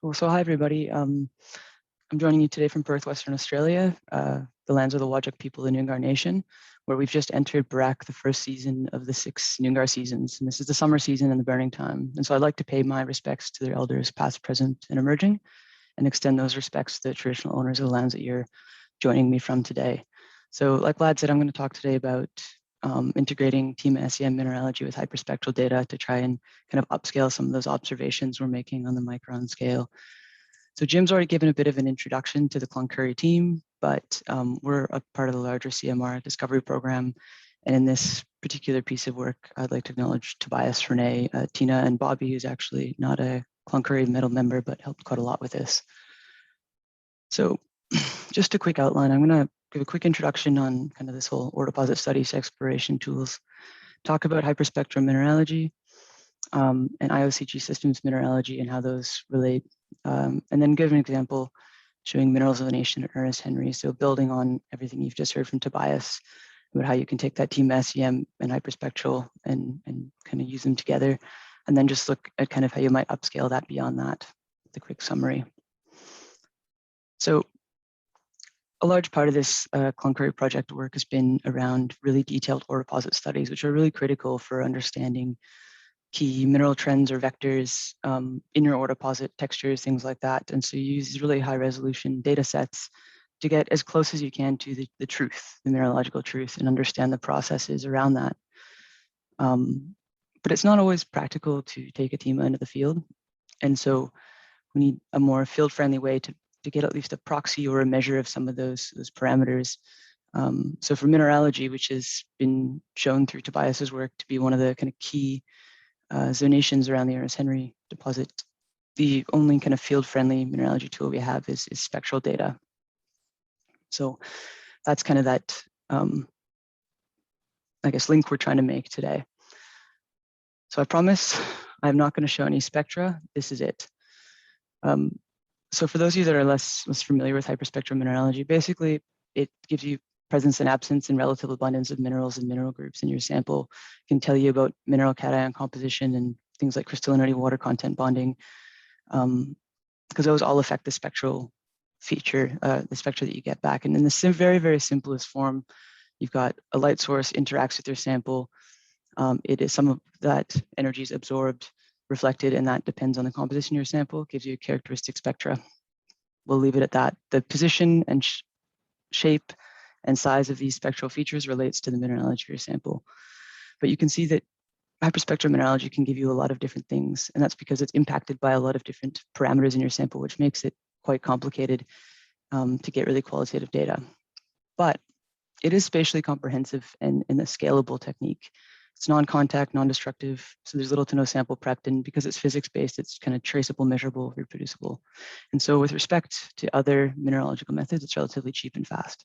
Cool. So hi, everybody. I'm joining you today from Perth, Western Australia, the lands of the Whadjuk people, the Noongar Nation, where we've just entered Barak, the first season of the 6 Noongar seasons. And this is the summer season and the burning time. And so I'd like to pay my respects to their elders, past, present, and emerging, and extend those respects to the traditional owners of the lands that you're joining me from today. So like Vlad said, I'm going to talk today about integrating TIMA-SEM mineralogy with hyperspectral data to try and kind of upscale some of those observations we're making on the micron scale. So Jim's already given a bit of an introduction to the Cloncarry team, but we're a part of the larger CMR discovery program. And in this particular piece of work, I'd like to acknowledge Tobias, Renee, Tina, and Bobby, who's actually not a Cloncarry Metal member, but helped quite a lot with this. So just a quick outline, I'm going to give a quick introduction on kind of this whole ore deposit studies, exploration tools, talk about hyperspectral mineralogy, and IOCG systems mineralogy and how those relate, and then give an example showing minerals of the nation at Ernest Henry. So building on everything you've just heard from Tobias about how you can take that TIMA-SEM and hyperspectral and kind of use them together, and then just look at kind of how you might upscale that beyond that, the quick summary. So a large part of this Cloncarry project work has been around really detailed ore deposit studies, which are really critical for understanding key mineral trends or vectors in your ore deposit, textures, things like that. And so you use these really high resolution data sets to get as close as you can to the truth, the mineralogical truth, and understand the processes around that. But it's not always practical to take a TIMA into the field. And so we need a more field-friendly way to get at least a proxy or a measure of some of those parameters. So for mineralogy, which has been shown through Tobias's work to be one of the kind of key zonations around the Ernest Henry deposit, the only kind of field-friendly mineralogy tool we have is spectral data. So that's kind of that, I guess, link we're trying to make today. So I promise I'm not going to show any spectra. This is it. So for those of you that are less familiar with hyperspectral mineralogy, basically it gives you presence and absence and relative abundance of minerals and mineral groups in your sample. It can tell you about mineral cation composition and things like crystallinity, water content bonding, because those all affect the spectral feature, the spectra that you get back. And in the very, very simplest form, you've got a light source interacts with your sample. It is some of that energy is absorbed, reflected, and that depends on the composition of your sample. It gives you a characteristic spectra. We'll leave it at that. The position and shape and size of these spectral features relates to the mineralogy of your sample. But you can see that hyperspectral mineralogy can give you a lot of different things, and that's because it's impacted by a lot of different parameters in your sample, which makes it quite complicated to get really qualitative data. But it is spatially comprehensive and a scalable technique. It's non-contact, non-destructive, so there's little to no sample prepped, and because it's physics-based, it's kind of traceable, measurable, reproducible. And so with respect to other mineralogical methods, it's relatively cheap and fast.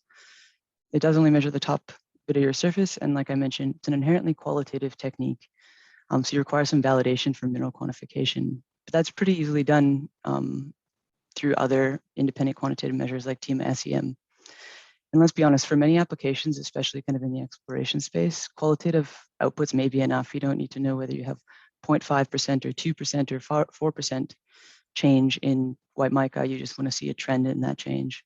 It does only measure the top bit of your surface, and like I mentioned, it's an inherently qualitative technique. So you require some validation for mineral quantification, but that's pretty easily done through other independent quantitative measures like TIMA-SEM. And let's be honest, for many applications, especially kind of in the exploration space, qualitative outputs may be enough. You don't need to know whether you have 0.5% or 2% or 4% change in white mica. You just want to see a trend in that change.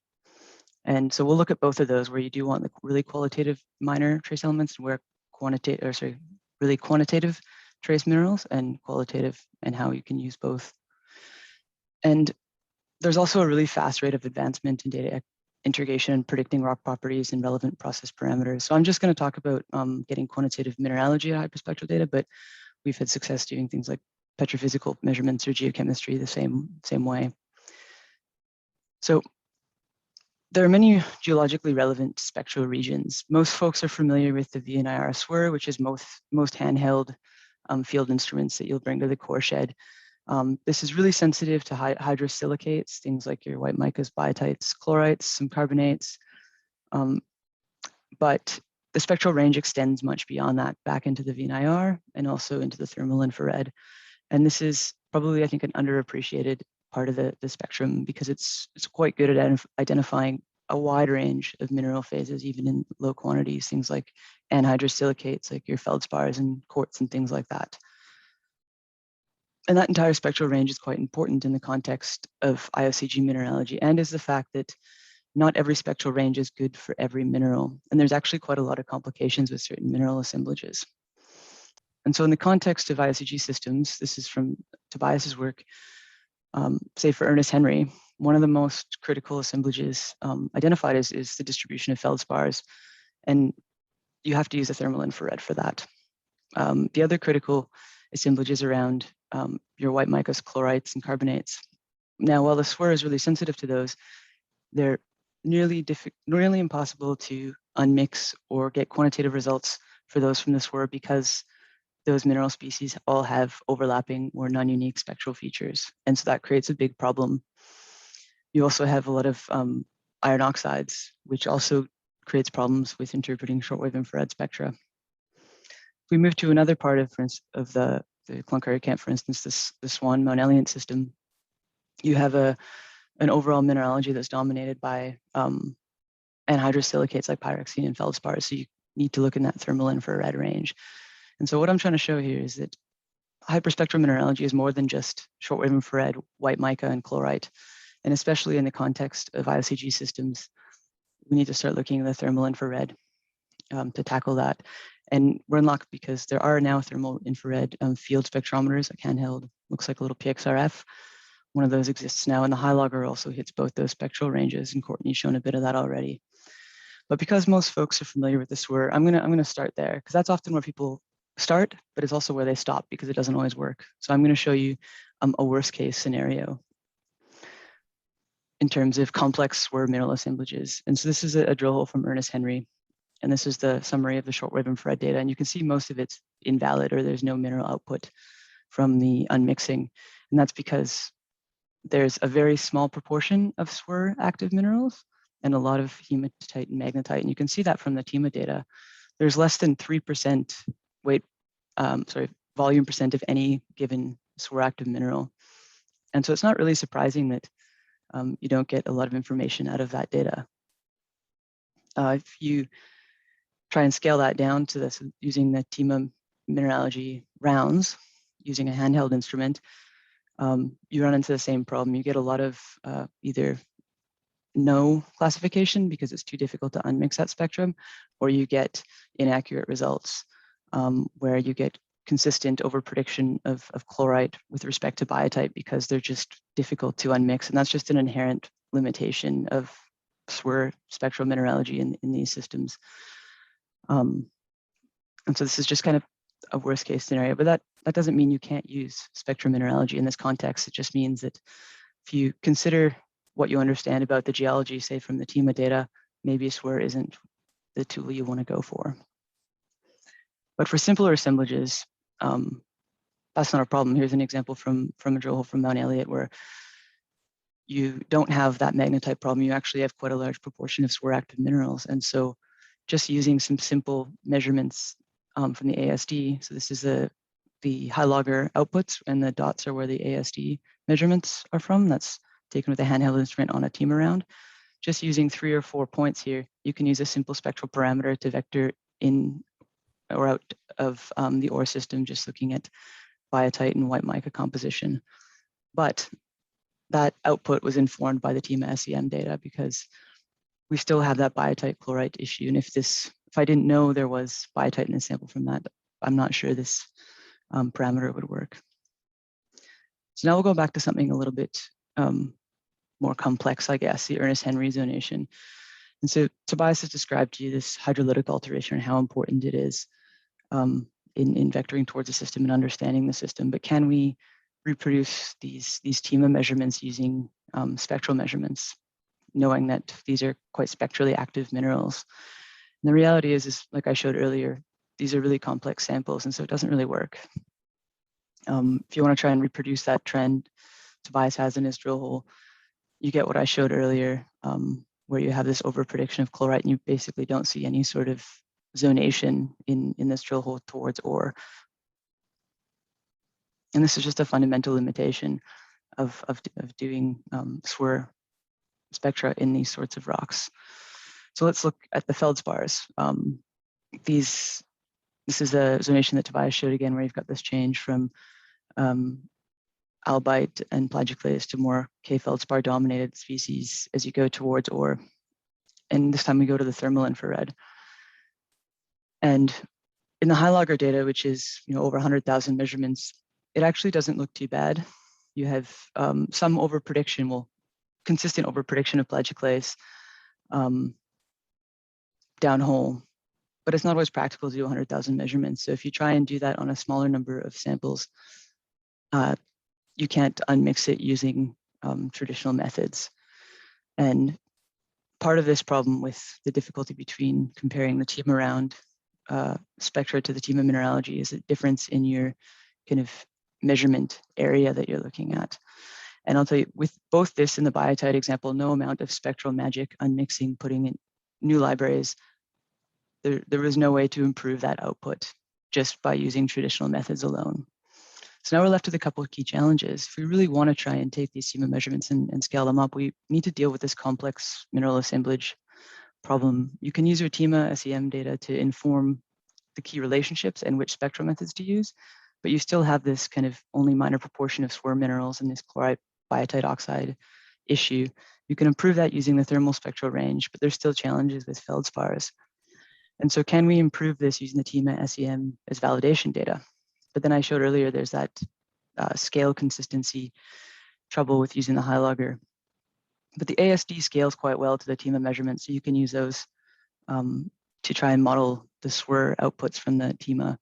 And so we'll look at both of those, where you do want the really qualitative minor trace elements, and where really quantitative trace minerals, and qualitative, and how you can use both. And there's also a really fast rate of advancement in data integration and predicting rock properties and relevant process parameters. So I'm just going to talk about getting quantitative mineralogy at hyperspectral data, but we've had success doing things like petrophysical measurements or geochemistry the same way. So there are many geologically relevant spectral regions. Most folks are familiar with the VNIR SWIR, which is most handheld field instruments that you'll bring to the core shed. This is really sensitive to hydrosilicates, things like your white micas, biotites, chlorites, some carbonates. But the spectral range extends much beyond that, back into the VNIR and also into the thermal infrared. And this is probably, I think, an underappreciated part of the spectrum, because it's quite good at identifying a wide range of mineral phases, even in low quantities, things like anhydrosilicates, like your Feldspars and quartz and things like that. And that entire spectral range is quite important in the context of IOCG mineralogy, and is the fact that not every spectral range is good for every mineral. And there's actually quite a lot of complications with certain mineral assemblages. And so in the context of IOCG systems, this is from Tobias's work, say for Ernest Henry, one of the most critical assemblages identified is the distribution of Feldspars. And you have to use a thermal infrared for that. The other critical assemblages around your white micas, chlorites, and carbonates. Now, while the SWIR is really sensitive to those, they're nearly impossible to unmix or get quantitative results for those from the SWIR because those mineral species all have overlapping or non-unique spectral features. And so that creates a big problem. You also have a lot of iron oxides, which also creates problems with interpreting shortwave infrared spectra. If we move to another part of the Cloncurry camp, for instance, the SWAN-Mt Elliot system, you have an overall mineralogy that's dominated by anhydrous silicates like pyroxene and feldspars. So you need to look in that thermal infrared range. And so what I'm trying to show here is that hyperspectral mineralogy is more than just shortwave infrared, white mica, and chlorite. And especially in the context of IOCG systems, we need to start looking at the thermal infrared to tackle that. And we're in luck because there are now thermal infrared field spectrometers, like handheld, looks like a little PXRF. One of those exists now, and the high logger also hits both those spectral ranges, and Courtney's shown a bit of that already. But because most folks are familiar with the SWIR, I'm gonna start there, because that's often where people start, but it's also where they stop because it doesn't always work. So I'm gonna show you a worst case scenario in terms of complex SWIR mineral assemblages. And so this is a drill hole from Ernest Henry. And this is the summary of the shortwave infrared data. And you can see most of it's invalid, or there's no mineral output from the unmixing. And that's because there's a very small proportion of SWIR active minerals and a lot of hematite and magnetite. And you can see that from the TIMA data. There's less than 3% volume percent of any given SWIR active mineral. And so it's not really surprising that you don't get a lot of information out of that data. If you try and scale that down to this using the TIMA mineralogy rounds, using a handheld instrument, you run into the same problem. You get a lot of either no classification because it's too difficult to unmix that spectrum, or you get inaccurate results where you get consistent overprediction of chlorite with respect to biotite because they're just difficult to unmix. And that's just an inherent limitation of SWIR spectral mineralogy in these systems. And so this is just kind of a worst case scenario, but that doesn't mean you can't use spectral mineralogy in this context. It just means that if you consider what you understand about the geology, say from the TIMA data, maybe SWIR isn't the tool you want to go for. But for simpler assemblages, that's not a problem. Here's an example from a drill hole from Mt Elliot where you don't have that magnetite problem. You actually have quite a large proportion of SWIR active minerals. And so just using some simple measurements from the ASD, so this is the high logger outputs, and the dots are where the ASD measurements are from. That's taken with a handheld instrument on a TIMA round. Just using 3 or 4 points here, you can use a simple spectral parameter to vector in or out of the ore system, just looking at biotite and white mica composition. But that output was informed by the TIMA-SEM data because we still have that biotite chlorite issue. And if I didn't know there was biotite in a sample from that, I'm not sure this parameter would work. So now we'll go back to something a little bit more complex, I guess, the Ernest Henry zonation. And so Tobias has described to you this hydrolytic alteration and how important it is in vectoring towards the system and understanding the system. But can we reproduce these TIMA measurements using spectral measurements, knowing that these are quite spectrally active minerals? And the reality is like I showed earlier, these are really complex samples, and so it doesn't really work. If you want to try and reproduce that trend Tobias has in his drill hole, you get what I showed earlier, where you have this overprediction of chlorite, and you basically don't see any sort of zonation in this drill hole towards ore. And this is just a fundamental limitation of doing SWIR spectra in these sorts of rocks. So let's look at the Feldspars. This is a zonation that Tobias showed again, where you've got this change from Albite and Plagioclase to more K-Feldspar dominated species as you go towards ore. And this time we go to the thermal infrared. And in the high logger data, which is over 100,000 measurements, it actually doesn't look too bad. You have some overprediction, consistent overprediction of Plagioclase downhole, but it's not always practical to do 100,000 measurements. So if you try and do that on a smaller number of samples, you can't unmix it using traditional methods. And part of this problem with the difficulty between comparing the TIMA-round spectra to the TIMA mineralogy is a difference in your kind of measurement area that you're looking at. And I'll tell you, with both this and the biotite example, no amount of spectral magic, unmixing, putting in new libraries, there was no way to improve that output just by using traditional methods alone. So now we're left with a couple of key challenges. If we really want to try and take these TIMA measurements and scale them up, we need to deal with this complex mineral assemblage problem. You can use your TIMA-SEM data to inform the key relationships and which spectral methods to use, but you still have this kind of only minor proportion of SWIR minerals in this chlorite biotite oxide issue. You can improve that using the thermal spectral range, but there's still challenges with Feldspars. And so can we improve this using the TIMA-SEM as validation data? But then I showed earlier there's that scale consistency trouble with using the high logger. But the ASD scales quite well to the TIMA measurements, so you can use those to try and model the SWIR outputs from the TIMA.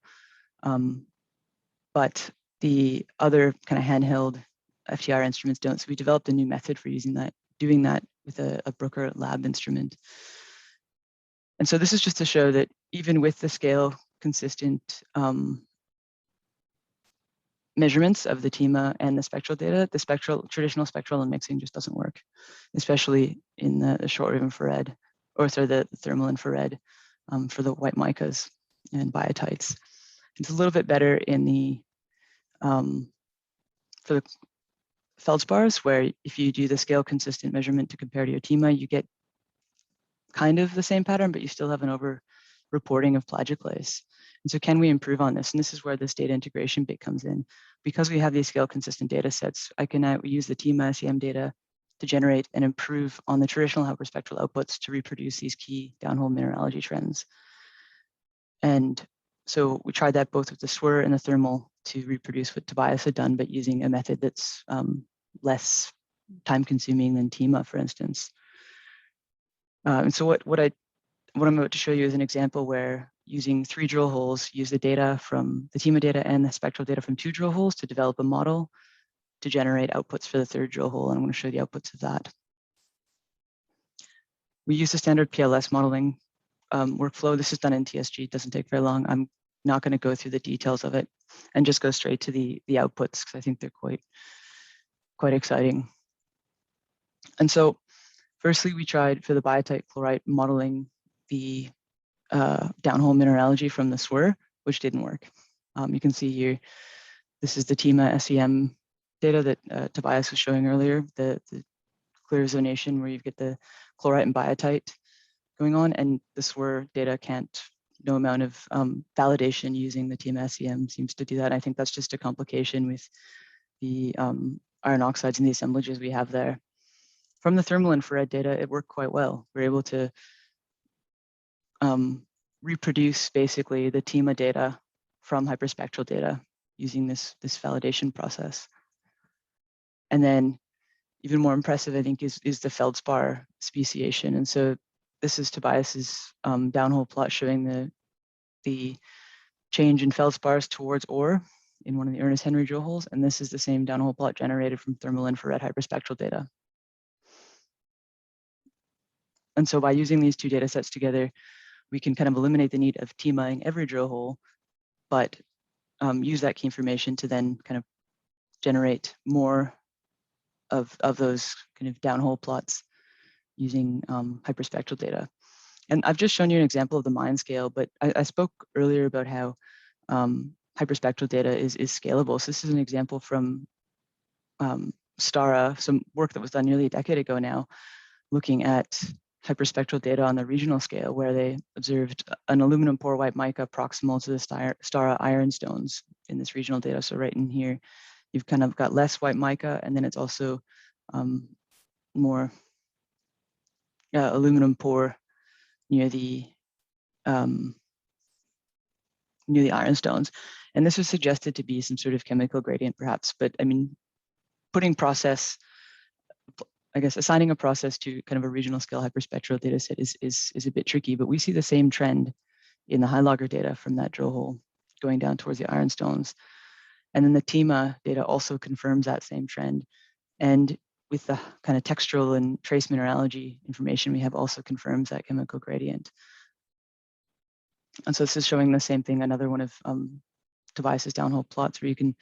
But the other kind of handheld FTR instruments don't. So we developed a new method for using that, doing that with a Brooker lab instrument. And so this is just to show that even with the scale consistent measurements of the TIMA and the spectral data, the traditional spectral and mixing just doesn't work, especially in the short wave infrared, or sorry, the thermal infrared for the white micas and biotites. It's a little bit better in the for the Feldspars, where if you do the scale consistent measurement to compare to your TIMA, you get kind of the same pattern, but you still have an over reporting of Plagioclase. And so can we improve on this? And this is where this data integration bit comes in. Because we have these scale consistent data sets, I can now use the TIMA-SEM data to generate and improve on the traditional hyperspectral outputs to reproduce these key downhole mineralogy trends. And so we tried that both with the SWIR and the thermal to reproduce what Tobias had done, but using a method that's less time consuming than TIMA, for instance. And so what I'm about to show you is an example where using 3 drill holes, use the data from the TIMA data and the spectral data from 2 drill holes to develop a model to generate outputs for the 3rd drill hole. And I'm going to show you the outputs of that. We use the standard PLS modeling workflow. This is done in TSG. It doesn't take very long. I'm not going to go through the details of it and just go straight to the outputs because I think they're quite exciting. And so firstly, we tried for the biotite chlorite modeling the downhole mineralogy from the SWIR, which didn't work. You can see here, this is the TIMA-SEM data that Tobias was showing earlier, the clear zonation where you get the chlorite and biotite going on, and the SWIR data no amount of validation using the TIMA-SEM seems to do that. I think that's just a complication with the iron oxides and the assemblages we have there. From the thermal infrared data, it worked quite well. We're able to reproduce basically the TIMA data from hyperspectral data using this validation process. And then even more impressive, I think, is the Feldspar speciation. And so this is Tobias's downhole plot showing the change in Feldspars towards ore in one of the Ernest Henry drill holes. And this is the same downhole plot generated from thermal infrared hyperspectral data. And so by using these 2 data sets together, we can kind of eliminate the need of TIMA-ing every drill hole, but use that key information to then kind of generate more of those kind of downhole plots using hyperspectral data. And I've just shown you an example of the mine scale, but I spoke earlier about how hyperspectral data is scalable. So this is an example from STARA, some work that was done nearly a decade ago now, looking at hyperspectral data on the regional scale, where they observed an aluminum pore white mica proximal to the STARA ironstones in this regional data. So right in here, you've kind of got less white mica, and then it's also more aluminum pore near the ironstones. And this was suggested to be some sort of chemical gradient perhaps, but I mean, putting process, I guess assigning a process to kind of a regional scale hyperspectral data set is a bit tricky, but we see the same trend in the high logger data from that drill hole going down towards the ironstones. And then the TIMA data also confirms that same trend. And with the kind of textural and trace mineralogy information we have also confirms that chemical gradient. And so this is showing the same thing, another one of Tobias's downhole plots where you can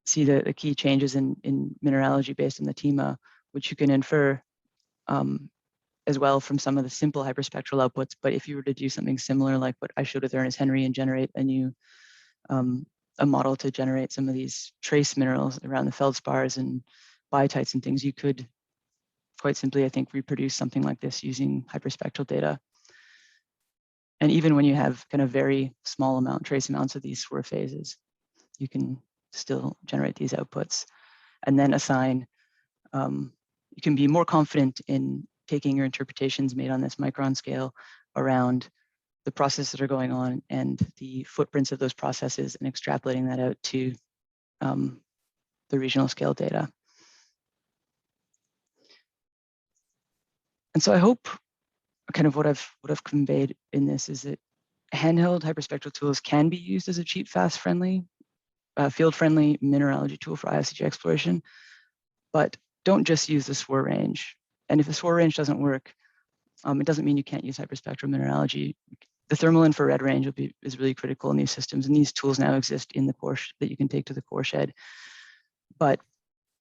see the key changes in mineralogy based on the TIMA, which you can infer as well from some of the simple hyperspectral outputs. But if you were to do something similar like what I showed with Ernest Henry and generate a new a model to generate some of these trace minerals around the feldspars and biotites and things, you could quite simply, I think, reproduce something like this using hyperspectral data. And even when you have kind of very small trace amounts of these SWIR phases, you can still generate these outputs and then assign, you can be more confident in taking your interpretations made on this micron scale around the processes that are going on and the footprints of those processes and extrapolating that out to the regional scale data. And so I hope kind of what I've conveyed in this is that handheld hyperspectral tools can be used as a cheap, fast, friendly, field-friendly mineralogy tool for IOCG exploration, but don't just use the SWIR range. And if the SWIR range doesn't work, it doesn't mean you can't use hyperspectral mineralogy. The thermal infrared range is really critical in these systems, and these tools now exist in the core that you can take to the core shed. But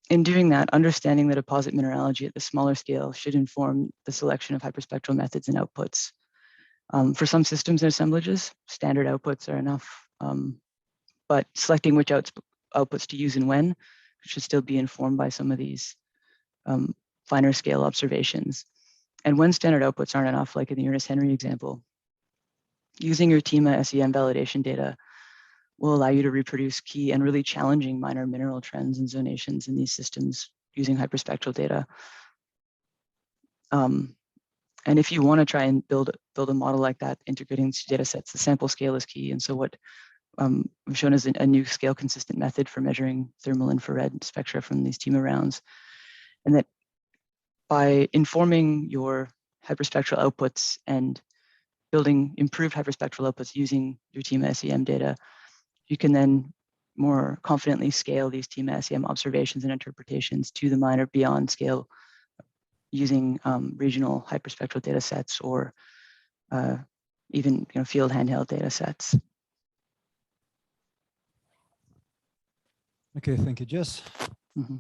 in doing that, understanding the deposit mineralogy at the smaller scale should inform the selection of hyperspectral methods and outputs. For some systems and assemblages, standard outputs are enough, but selecting which outputs to use and when should still be informed by some of these finer scale observations. And when standard outputs aren't enough, like in the Ernest Henry example, using your TIMA-SEM validation data will allow you to reproduce key and really challenging minor mineral trends and zonations in these systems using hyperspectral data. And if you want to try and build a model like that, integrating these data sets, the sample scale is key. And so what we've shown is a new scale consistent method for measuring thermal infrared spectra from these TIMA rounds. And that by informing your hyperspectral outputs and building improved hyperspectral outputs using your TIMA-SEM data, you can then more confidently scale these TIMA-SEM observations and interpretations to the minor beyond scale using regional hyperspectral data sets or even field handheld data sets. Okay, thank you, Jess. Mm-hmm.